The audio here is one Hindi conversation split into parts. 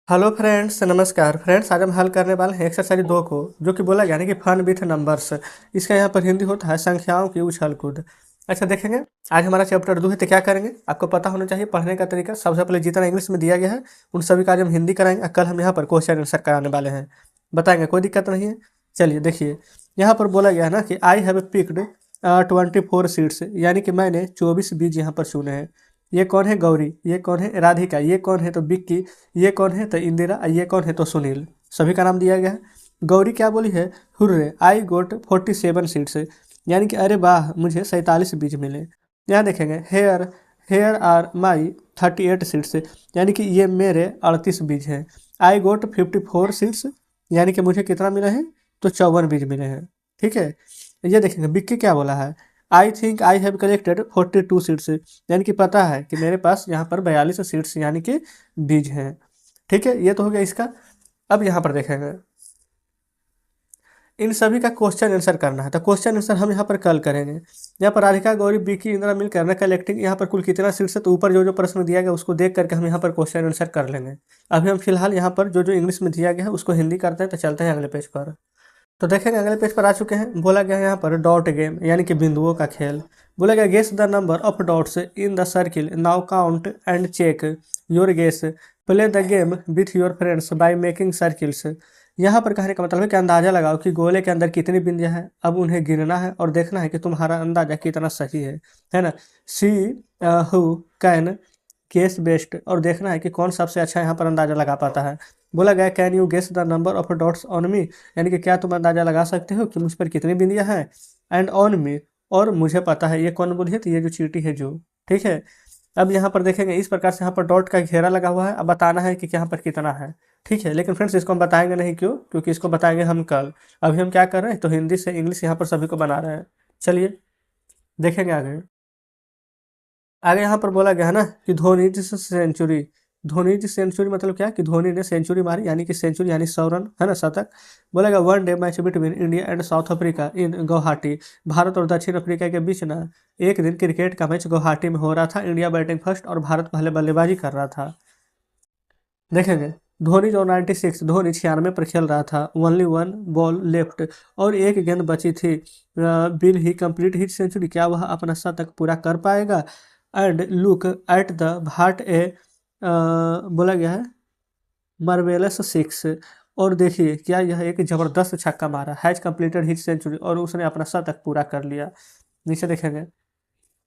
हेलो फ्रेंड्स, नमस्कार फ्रेंड्स। आज हम हल करने वाले हैं एक्सरसाइज 2 को, जो कि बोला गया है कि फन विथ नंबर्स। इसका यहाँ पर हिंदी होता है संख्याओं की उछल कूद। अच्छा देखेंगे, आज हमारा चैप्टर 2 है। तो क्या करेंगे, आपको पता होना चाहिए पढ़ने का तरीका। सबसे पहले जितना इंग्लिश में दिया गया है उन सभी का आज हम हिंदी कराएंगे और कल हम यहाँ पर क्वेश्चन आंसर कराने वाले हैं, बताएंगे, कोई दिक्कत नहीं है। चलिए देखिए, यहाँ पर बोला गया है ना कि आई हैव पिक्ड 24 सीट्स, यानी कि मैंने 24 बीज यहाँ पर चुने हैं। ये कौन है? गौरी। ये कौन है? राधिका। ये कौन है? तो विक्की। ये कौन है? तो इंदिरा। ये कौन है? तो सुनील। सभी का नाम दिया गया है। गौरी क्या बोली है? हुर्रे आई गोट 47 सीट्स, यानी कि अरे वाह मुझे 47 बीज मिले। यहाँ देखेंगे, here here are my 38 seats, यानी कि ये मेरे 38 बीज हैं। आई गोट 54 सीट्स, यानी कि मुझे कितना मिला है? तो 54 बीज मिले हैं। ठीक है। ये देखेंगे, विक्की क्या बोला है? I think I have collected 42 seats, यानी कि पता है कि मेरे पास यहाँ पर 42 सीट्स यानी कि बीज हैं। ठीक है, ये तो हो गया इसका। अब यहाँ पर देखेंगे, इन सभी का क्वेश्चन आंसर करना है। तो क्वेश्चन आंसर हम यहाँ पर कल करेंगे। यहाँ पर राधिका, गौरी, विकी, इंदिरा मिल करना कलेक्टिंग यहाँ पर कुल कितना सीट्स है, तो ऊपर जो जो प्रश्न दिया गया उसको देख करके हम यहाँ पर क्वेश्चन आंसर कर लेंगे। अभी हम फिलहाल यहाँ पर जो जो इंग्लिश में दिया गया है उसको हिंदी करते हैं। तो चलते हैं अगले पेज पर। तो देखेंगे, अगले पेज पर आ चुके हैं। बोला गया है यहाँ पर डॉट गेम, यानी कि बिंदुओं का खेल। बोला गया guess the number of dots in the circle, now count and check your guess, play the game with your friends by making circles. यहाँ पर कहने का मतलब है कि अंदाजा लगाओ कि गोले के अंदर कितनी बिंदियां हैं। अब उन्हें गिनना है और देखना है कि तुम्हारा अंदाजा कितना सही है ना। See who can case best, और देखना है कि कौन सबसे अच्छा यहाँ पर अंदाजा लगा पाता है। बोला गया can you guess the number of dots on me, यानी कि क्या तुम अंदाजा लगा सकते हो कि मुझ पर कितनी बिंदियां हैं। एंड ऑन मी, और मुझे पता है। ये कौन बोली है? तो ये जो चींटी है जो। ठीक है। अब यहाँ पर देखेंगे, इस प्रकार से यहाँ पर डॉट का घेरा लगा हुआ है। अब बताना है कि यहाँ पर कितना है। ठीक है, लेकिन फ्रेंड्स इसको हम बताएंगे नहीं। क्यों? क्योंकि इसको बताएंगे हम कल। अभी हम क्या कर रहे हैं, तो हिंदी से इंग्लिश यहाँ पर सभी को बना रहे हैं। चलिए देखेंगे आगे। आगे यहाँ पर बोला गया है ना कि धोनी जी से सेंचुरी। धोनी जी सेंचुरी मतलब क्या? कि धोनी ने सेंचुरी मारी, यानी कि सेंचुरी यानी 100 रन, है ना, शतक। बोला गया one day match between India and south Africa in Guwahati, Bharat और दक्षिण अफ्रीका के बीच ना एक दिन क्रिकेट का मैच गुवाहाटी में हो रहा था। इंडिया बैटिंग फर्स्ट और भारत पहले बल्लेबाजी कर रहा था। देखेंगे, धोनी जो 96, धोनी 96 पर खेल रहा था। ओनली वन बॉल लेफ्ट, और एक गेंद बची थी। Will he complete his century, क्या वह अपना शतक पूरा कर पाएगा? एंड लुक एट द भाट ए, बोला गया है मार्वेलस सिक्स, और देखिए क्या यह एक जबरदस्त छक्का मारा। हैज कंप्लीटेड हिज सेंचुरी, और उसने अपना शतक पूरा कर लिया। नीचे देखेंगे,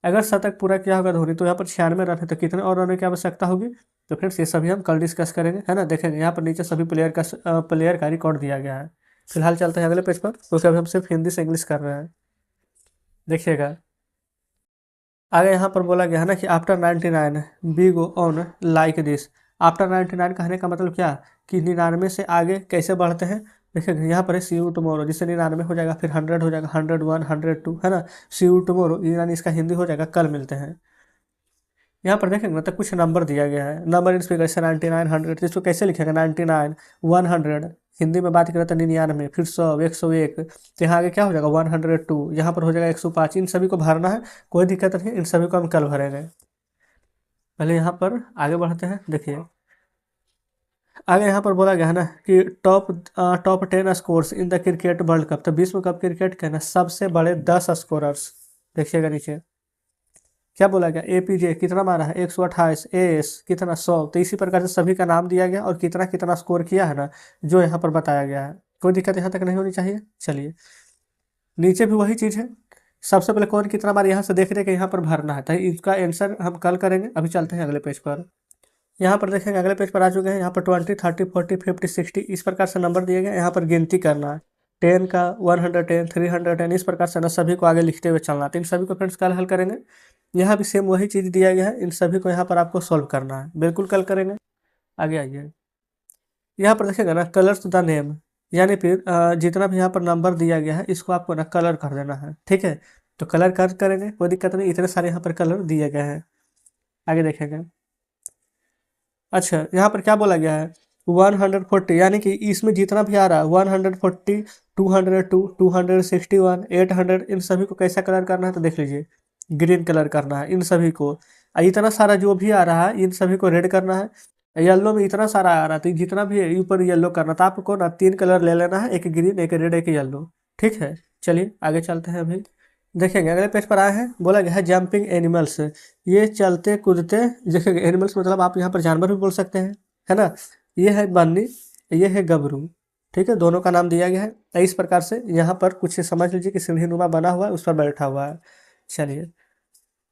अगर शतक पूरा किया होगा धोनी तो यहाँ पर 96 रन है, तो कितने और रन की आवश्यकता होगी? तो फ्रेंड्स ये सभी हम कल डिस्कस करेंगे, है ना। देखेंगे यहाँ पर नीचे सभी प्लेयर का रिकॉर्ड दिया गया है। फिलहाल चलते हैं अगले पेज पर, क्योंकि अभी हम सिर्फ हिंदी से इंग्लिश कर रहे हैं। देखिएगा, आगे यहाँ पर बोला गया है ना कि after 99 be go on like this. After 99 कहने का मतलब क्या? कि 99 से आगे कैसे बढ़ते हैं। देखिए यहाँ पर है सी यू टुमारो, जिससे 99 हो जाएगा, फिर 100 हो जाएगा, 101, 102, है ना। सी यू टुमारो यानी इसका हिंदी हो जाएगा कल मिलते हैं। यहाँ पर देखेंगे मतलब कुछ नंबर दिया गया है। नंबर इन स्पीकर से 99, 100, इसको कैसे लिखेगा? 99, 100, हिंदी में बात करें तो 99, फिर 100, 101। तो यहाँ आगे क्या हो जाएगा? 102, यहाँ पर हो जाएगा 105। इन सभी को भरना है, कोई दिक्कत नहीं, इन सभी को हम कल भरेंगे। पहले यहाँ पर आगे बढ़ते हैं। देखिए आगे यहाँ पर बोला गया है ना कि top 10 scores in the cricket world cup. तो विश्व कप क्रिकेट के ना सबसे बड़े 10 स्कोरर्स। देखिएगा नीचे क्या बोला गया? एपीजे कितना मारा है? 128। एएस कितना? 100। तो इसी प्रकार से सभी का नाम दिया गया और कितना कितना स्कोर किया है ना, जो यहाँ पर बताया गया है। कोई दिक्कत यहाँ तक नहीं होनी चाहिए। चलिए नीचे भी वही चीज़ है। सबसे पहले कौन कितना बार यहाँ से देख रहे कि यहाँ पर भरना है, तो इसका आंसर हम कल करेंगे। अभी चलते हैं अगले पेज पर। यहाँ पर देखेंगे, अगले पेज पर आ चुके हैं। यहाँ पर 20, 30, 40, 50, 60 इस प्रकार से नंबर दिए गए। यहाँ पर गिनती करना है। 10 का, 110, 310, इस प्रकार से ना सभी को आगे लिखते हुए चलना है। तो इन सभी को फ्रेंड्स कल हल करेंगे। यहाँ भी सेम वही चीज़ दिया गया है, इन सभी को यहाँ पर आपको सॉल्व करना है। बिल्कुल कल करेंगे। आगे आइए, यहाँ पर देखेगा ना कलर्स द नेम, यानी फिर जितना भी यहाँ पर नंबर दिया गया है इसको आपको ना कलर कर देना है। ठीक है, तो कलर कर करेंगे, कोई दिक्कत नहीं। इतने सारे यहाँ पर कलर दिए गए हैं। आगे देखेंगे। अच्छा यहाँ पर क्या बोला गया है? 140, यानी कि इसमें जितना भी आ रहा है 140, 202, 261, 800, इन सभी को कैसा कलर करना है? तो देख लीजिए, ग्रीन कलर करना है इन सभी को। इतना सारा जो भी आ रहा है इन सभी को रेड करना है। येलो में इतना सारा आ रहा था, जितना भी है ऊपर येलो करना था आपको ना, 3 कलर ले लेना है, एक ग्रीन एक रेड एक येलो। ठीक है, चलिए आगे चलते हैं। अभी देखेंगे अगले पेज पर आए हैं, बोला गया है जंपिंग एनिमल्स, ये चलते कूदते। देखेंगे एनिमल्स मतलब आप यहाँ पर जानवर भी बोल सकते हैं, है ना। ये है बन्नी, ये है गबरू। ठीक है, दोनों का नाम दिया गया है। तो इस प्रकार से यहाँ पर कुछ समझ लीजिए कि सीढ़ी नुमा बना हुआ है, उस पर बैठा हुआ है। चलिए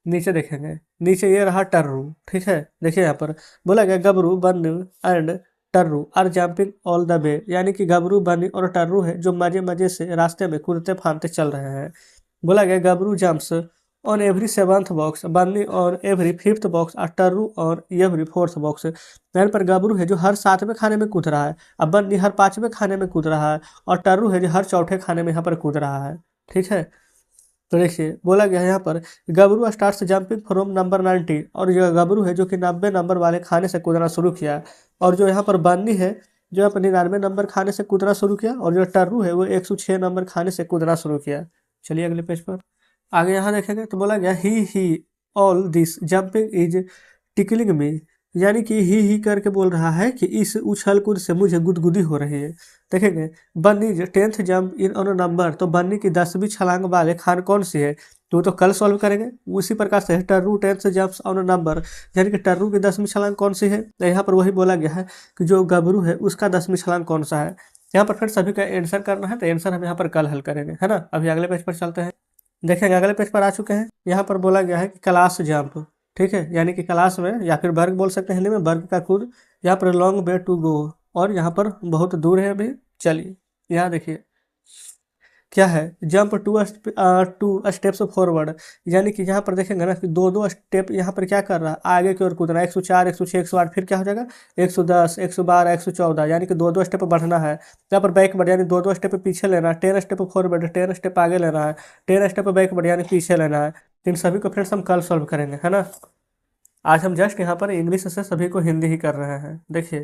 नीचे देखेंगे, नीचे ये रहा टर्रू। ठीक है, देखिए यहाँ पर बोला गया Gabru Bunny and Tarru are jumping all the way, यानी कि गबरू बन्नी और टर्रू है जो मजे मजे से रास्ते में कूदते फांदते चल रहे हैं। बोला गया Gabru jumps on every seventh box, Bunny on every fifth box और Tarru on every fourth box. यहाँ पर गबरू है जो हर 7वें खाने में कूद रहा है, अब बन्नी हर 5वें खाने में कूद रहा है, और टर्रू है जो हर 4ठे खाने में यहाँ पर कूद रहा है। ठीक है, तो देखिए बोला गया है यहाँ पर गबरू स्टार्ट्स जंपिंग फ्रॉम नंबर 90, और यह गबरू है जो कि 90 नंबर वाले खाने से कूदना शुरू किया, और जो यहाँ पर बन्नी है जो यहाँ पर 99 नंबर खाने से कूदना शुरू किया, और जो टर्रू है वो 106 नंबर खाने से कूदना शुरू किया। चलिए अगले पेज पर आगे यहाँ देखेंगे, तो बोला गया he all this jumping is tickling me, यानी कि ही करके बोल रहा है कि इस उछल कूद से मुझे गुदगुदी हो रही है। देखेंगे बन्नी 10th jump in on number, तो बन्नी की 10वीं छलांग वाले खान कौन सी है, तो कल सॉल्व करेंगे। उसी प्रकार से टर्रू 10th जंप्स ऑन नंबर, यानी कि टर्रू की 10वीं छलांग कौन सी है, तो यहाँ पर वही बोला गया है कि जो गबरू है उसका 10वीं छलांग कौन सा है। यहाँ पर फिर सभी का आंसर करना है, तो आंसर हम यहाँ पर कल हल करेंगे, है ना। अभी अगले पेज पर चलते हैं, देखेंगे अगले पेज पर आ चुके हैं। यहाँ पर बोला गया है कि क्लास जंप, ठीक है, यानी कि क्लास में या फिर वर्ग बोल सकते हैं हिंदी में, वर्ग का कूद। यहाँ पर लॉन्ग वे टू गो, और यहाँ पर बहुत दूर है अभी। चलिए यहाँ देखिए क्या है, जंप टू स्टेप्स फॉरवर्ड, यानी कि यहाँ पर देखेंगे ना कि दो स्टेप यहाँ पर क्या कर रहा है, आगे की ओर कूदना। 104 106 108, फिर क्या हो जाएगा 110 112 114, यानी कि दो स्टेप बढ़ना है। यहाँ पर बैकवर्ड यानी दो स्टेप पीछे लेना है, 10 स्टेप फॉरवर्ड 10 स्टेप आगे लेना है, 10 स्टेप बैकवर्ड यानी पीछे लेना है। इन सभी को फ्रेंड्स हम कल सॉल्व करेंगे, है ना। आज हम जस्ट यहाँ पर इंग्लिश से सभी को हिंदी ही कर रहे हैं। देखिए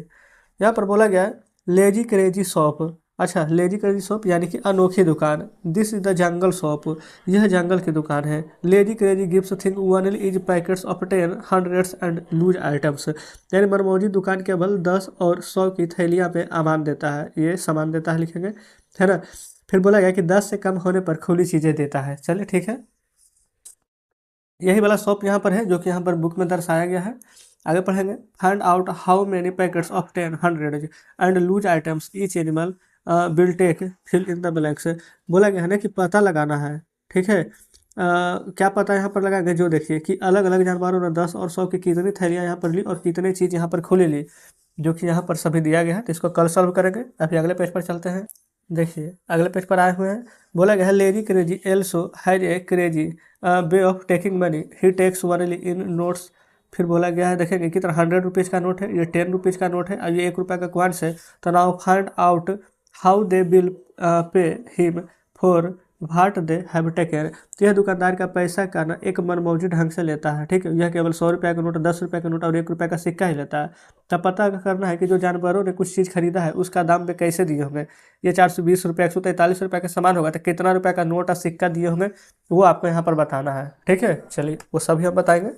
यहाँ पर बोला गया है लेजी क्रेजी शॉप, अच्छा लेजी क्रेजी शॉप यानी कि अनोखी दुकान। This is the jungle shop, यह जंगल की दुकान है। Lazy crazy gives thing one is packets of 10 100s and loose items, यानी मनमौजी दुकान केवल 10 और 100 की थैलियाँ पे सामान देता है, ये सामान देता है लिखेंगे, है ना। फिर बोला गया कि 10 से कम होने पर खुली चीज़ें देता है। चलिए ठीक है, यही वाला शॉप यहाँ पर है जो कि यहाँ पर बुक में दर्शाया गया है। आगे पढ़ेंगे, find out how many packets of 10 100 and loose items each animal will take, fill in the blanks. बोला गया है ना कि पता लगाना है। ठीक है, क्या पता यहाँ पर लगाएंगे, जो देखिए कि अलग अलग जानवरों ने 10 और 100 की कितनी थैलियाँ यहाँ पर ली और कितनी चीज़ यहाँ पर खुली ली, जो कि यहाँ पर सभी दिया गया है। तो इसको कल सॉल्व करेंगे। अभी अगले पेज पर चलते हैं, देखिए अगले पेज पर आए हुए हैं। बोला गया है lazy crazy also has a crazy way of taking money, he takes only in notes. फिर बोला गया है देखेंगे कितना 100 रुपीज़ का नोट है, ये 10 रुपीज़ का नोट है, और ये 1 रुपये का कॉइन्स है। तो now find out how they will pay him for what they have taken. तो यह दुकानदार का पैसा का ना एक मनमौजी ढंग से लेता है। ठीक है, यह केवल 100 रुपये का नोट 10 रुपये का नोट और 1 रुपये का सिक्का ही लेता है। तब पता करना है कि जो जानवरों ने कुछ चीज़ खरीदा है उसका दाम पे कैसे दिए होंगे। ये 420 रुपये 143 रुपये का सामान होगा, तो कितना रुपये का नोट और सिक्का दिए होंगे वो आपको यहाँ पर बताना है। ठीक है, चलिए वो सभी हम बताएंगे।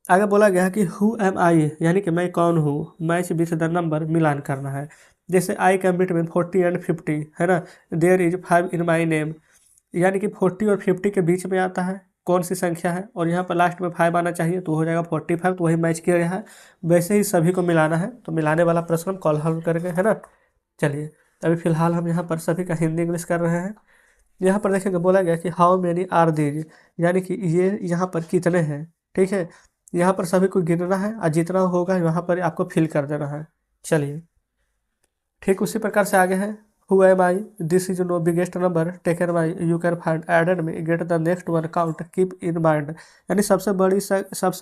आगे बोला गया है कि हु एम आई, यानी कि मैं कौन हूँ, मैच विथ द नंबर, मिलान करना है। जैसे आई कैन बिटवीन 40 एंड 50, है ना। There is 5 in my name, यानी कि 40 और 50 के बीच में आता है कौन सी संख्या है, और यहाँ पर लास्ट में 5 आना चाहिए, तो हो जाएगा 45, तो वही मैच किया गया है। वैसे ही सभी को मिलाना है, तो मिलाने वाला प्रश्न हम कल हल करेंगे, है ना। चलिए अभी फिलहाल हम यहाँ पर सभी का हिंदी इंग्लिश कर रहे हैं। यहाँ पर देखेंगे बोला गया कि हाउ मेनी आर दीज, यानी कि ये यहाँ पर कितने हैं। ठीक है, यहाँ पर सभी को गिनना है और जितना होगा यहाँ पर आपको फिल कर देना है। चलिए ठीक उसी प्रकार से आगे है, who am I, this is no biggest number taken by, you can find added में, get the next one count, keep in mind, यानी सबसे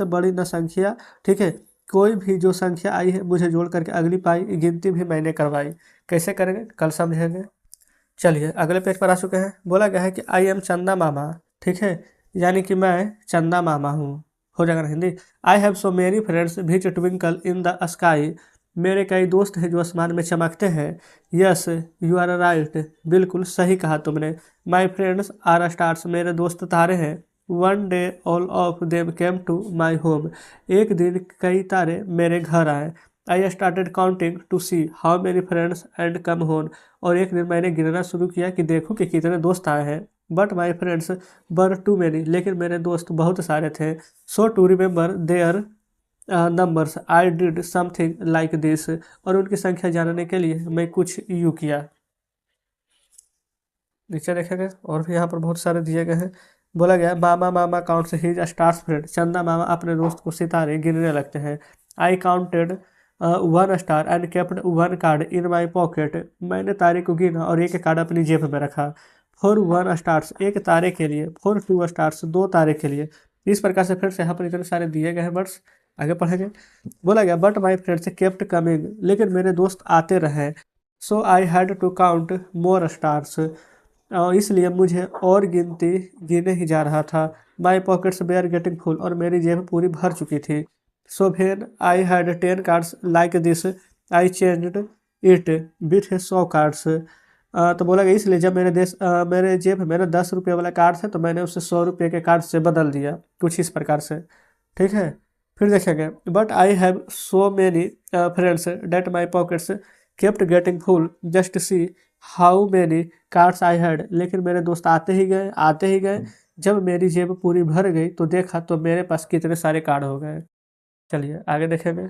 बड़ी न संख्या। ठीक है, कोई भी जो संख्या आई है मुझे जोड़ करके अगली पाई गिनती भी मैंने करवाई। कैसे करेंगे कल समझेंगे। चलिए अगले पेज पर आ चुके हैं। बोला गया है कि आई एम चंदा मामा, ठीक है, यानी कि मैं चंदा मामा हूँ, हो जाएगा ना हिंदी। आई have so many friends which twinkle in the sky, मेरे कई दोस्त हैं जो आसमान में चमकते हैं। यस यू आर राइट, बिल्कुल सही कहा तुमने। माई फ्रेंड्स आर स्टार्स, मेरे दोस्त तारे हैं। One day all of them came to my home. एक दिन कई तारे मेरे घर आए। I started counting to see how many friends and come home. और एक दिन मैंने गिनना शुरू किया कि देखूं कि कितने दोस्त आए हैं। But my friends were too many, लेकिन मेरे दोस्त बहुत सारे थे। So to remember their numbers I did something like this. और उनकी संख्या जानने के लिए मैं कुछ यूँ किया। नीचे देखेंगे और भी यहाँ पर बहुत सारे दिए गए हैं। बोला गया मामा मामा काउंट्स हिज स्टार्स फ्रेंड। चंदा मामा अपने दोस्त को सितारे गिनने लगते हैं। I counted one star and kept one card in my pocket. मैंने तारे को गिना और एक कार्ड अपनी जेब में रखा। फोर वन स्टार्स, एक तारे के लिए। फोर टू स्टार्स, दो तारे के लिए। इस प्रकार से फ्रेंड्स यहाँ पर इतने सारे दिए गए हैं वर्ड्स। आगे पढ़ेंगे। बोला गया but my friends kept coming, लेकिन मेरे दोस्त आते रहे। So I had to count more stars, इसलिए मुझे और गिनती गिने ही जा रहा था। My pockets were getting full, और मेरी जेब पूरी भर चुकी थी। So when I had 10 cards like this I changed it with 100 cards. तो बोला गया इसलिए जब मेरे जेब में मेरे 10 रुपये वाला कार्ड था तो मैंने उसे 100 रुपये के कार्ड से बदल दिया, कुछ इस प्रकार से। ठीक है, फिर देखेंगे। But I have so many friends that my pockets kept getting full just see how many cards I had. लेकिन मेरे दोस्त आते ही गए आते ही गए। जब मेरी जेब पूरी भर गई तो देखा तो मेरे पास कितने सारे कार्ड हो गए। चलिए आगे देखेंगे।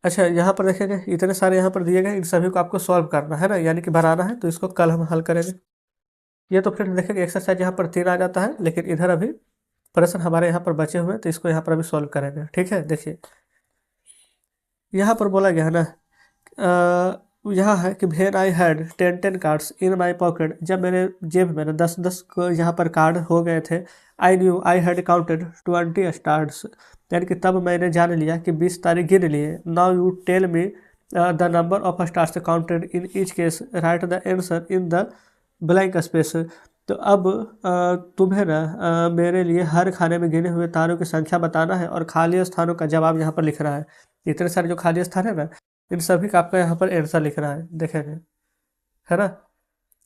अच्छा, यहाँ पर देखेंगे इतने सारे यहाँ पर दिए गए, इन सभी को आपको सॉल्व करना है ना, यानी कि भराना है। तो इसको कल हम हल करेंगे। ये तो फिर देखेंगे एक्सरसाइज यहाँ पर 3 आ जाता है, लेकिन इधर अभी प्रश्न हमारे यहाँ पर बचे हुए हैं, तो इसको यहाँ पर अभी सॉल्व करेंगे। ठीक है, देखिए यहाँ पर बोला गया है ना, यहाँ है कि when I had 10 cards in my pocket. जब मेरे जेब में ना 10 को यहाँ पर कार्ड हो गए थे। I knew I had counted 20 stars, यानी कि तब मैंने जान लिया कि 20 तारीख गिन लिए। Now you tell me the number of stars counted in each case, write the answer in the blank space. तो अब तुम्हें ना मेरे लिए हर खाने में गिने हुए तारों की संख्या बताना है और खाली स्थानों का जवाब यहाँ पर लिखना है। इतने सारे जो खाली स्थान है ना, इन सभी का आपका यहाँ पर आंसर लिखना है, देखेंगे, है ना।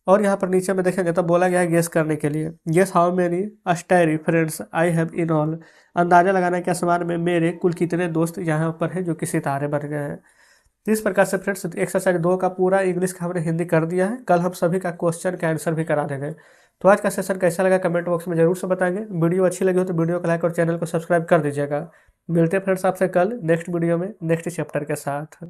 और यहाँ पर नीचे में देखेंगे तो बोला गया है गेस करने के लिए। Guess how many starry friends I have in all. अंदाजा लगाना कि आसमान में मेरे कुल कितने दोस्त यहाँ पर हैं जो कि सितारे बन गए हैं। तो इस प्रकार से फ्रेंड्स एक्सरसाइज 2 का पूरा इंग्लिश का हमने हिंदी कर दिया है। कल हम सभी का क्वेश्चन का आंसर भी करा देंगे। तो आज का सेशन कैसा लगा कमेंट बॉक्स में जरूर से बताएंगे। वीडियो अच्छी लगी हो तो वीडियो को लाइक और चैनल को सब्सक्राइब कर दीजिएगा। मिलते हैं फ्रेंड्स आपसे कल नेक्स्ट वीडियो में नेक्स्ट चैप्टर के साथ।